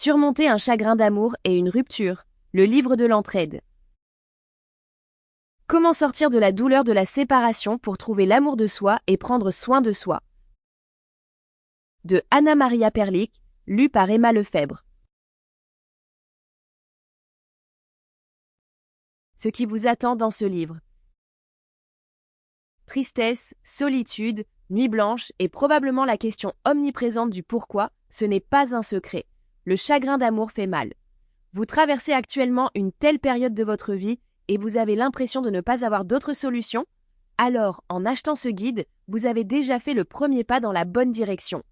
Surmonter un chagrin d'amour et une rupture, le livre de l'entraide. Comment sortir de la douleur de la séparation pour trouver l'amour de soi et prendre soin de soi. De Anna Maria Perlich, lu par Emma Lefebvre. Ce qui vous attend dans ce livre. Tristesse, solitude, nuit blanche et probablement la question omniprésente du pourquoi, ce n'est pas un secret. Le chagrin d'amour fait mal. Vous traversez actuellement une telle période de votre vie et vous avez l'impression de ne pas avoir d'autre solution? Alors, en achetant ce guide, vous avez déjà fait le premier pas dans la bonne direction.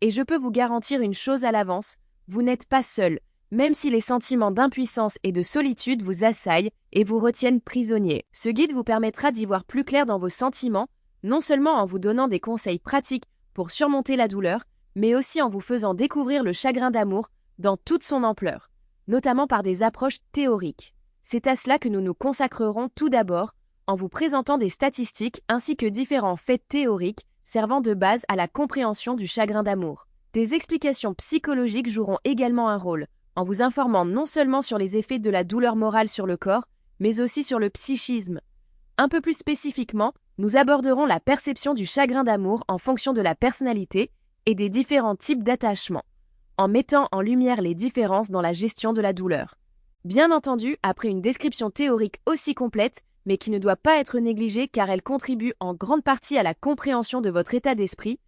Et je peux vous garantir une chose à l'avance, vous n'êtes pas seul, même si les sentiments d'impuissance et de solitude vous assaillent et vous retiennent prisonnier. Ce guide vous permettra d'y voir plus clair dans vos sentiments, non seulement en vous donnant des conseils pratiques pour surmonter la douleur, mais aussi en vous faisant découvrir le chagrin d'amour dans toute son ampleur, notamment par des approches théoriques. C'est à cela que nous nous consacrerons tout d'abord, en vous présentant des statistiques ainsi que différents faits théoriques servant de base à la compréhension du chagrin d'amour. Des explications psychologiques joueront également un rôle, en vous informant non seulement sur les effets de la douleur morale sur le corps, mais aussi sur le psychisme. Un peu plus spécifiquement, nous aborderons la perception du chagrin d'amour en fonction de la personnalité et des différents types d'attachements, en mettant en lumière les différences dans la gestion de la douleur. Bien entendu, après une description théorique aussi complète, mais qui ne doit pas être négligée car elle contribue en grande partie à la compréhension de votre état d'esprit,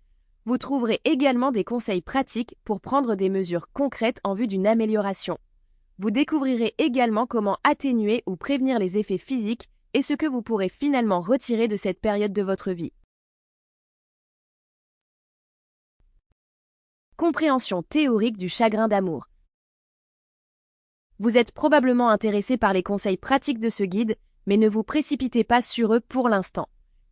vous trouverez également des conseils pratiques pour prendre des mesures concrètes en vue d'une amélioration. Vous découvrirez également comment atténuer ou prévenir les effets physiques et ce que vous pourrez finalement retirer de cette période de votre vie. Compréhension théorique du chagrin d'amour. Vous êtes probablement intéressé par les conseils pratiques de ce guide, mais ne vous précipitez pas sur eux pour l'instant.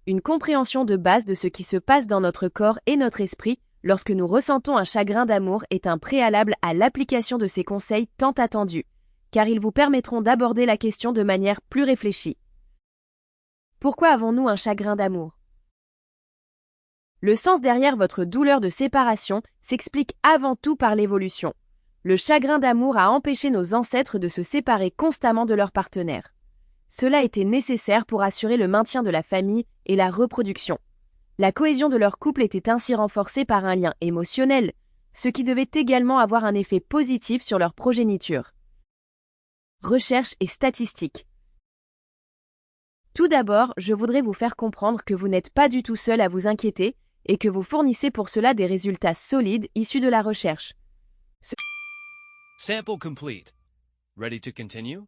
Une compréhension de base de ce qui se passe dans notre corps et notre esprit lorsque nous ressentons un chagrin d'amour est un préalable à l'application de ces conseils tant attendus, car ils vous permettront d'aborder la question de manière plus réfléchie. Pourquoi avons-nous un chagrin d'amour? Le sens derrière votre douleur de séparation s'explique avant tout par l'évolution. Le chagrin d'amour a empêché nos ancêtres de se séparer constamment de leur partenaire. Cela était nécessaire pour assurer le maintien de la famille et la reproduction. La cohésion de leur couple était ainsi renforcée par un lien émotionnel, ce qui devait également avoir un effet positif sur leur progéniture. Recherche et statistiques. Tout d'abord, je voudrais vous faire comprendre que vous n'êtes pas du tout seul à vous inquiéter et que vous fournissez pour cela des résultats solides issus de la recherche. Sample complete. Ready to continue?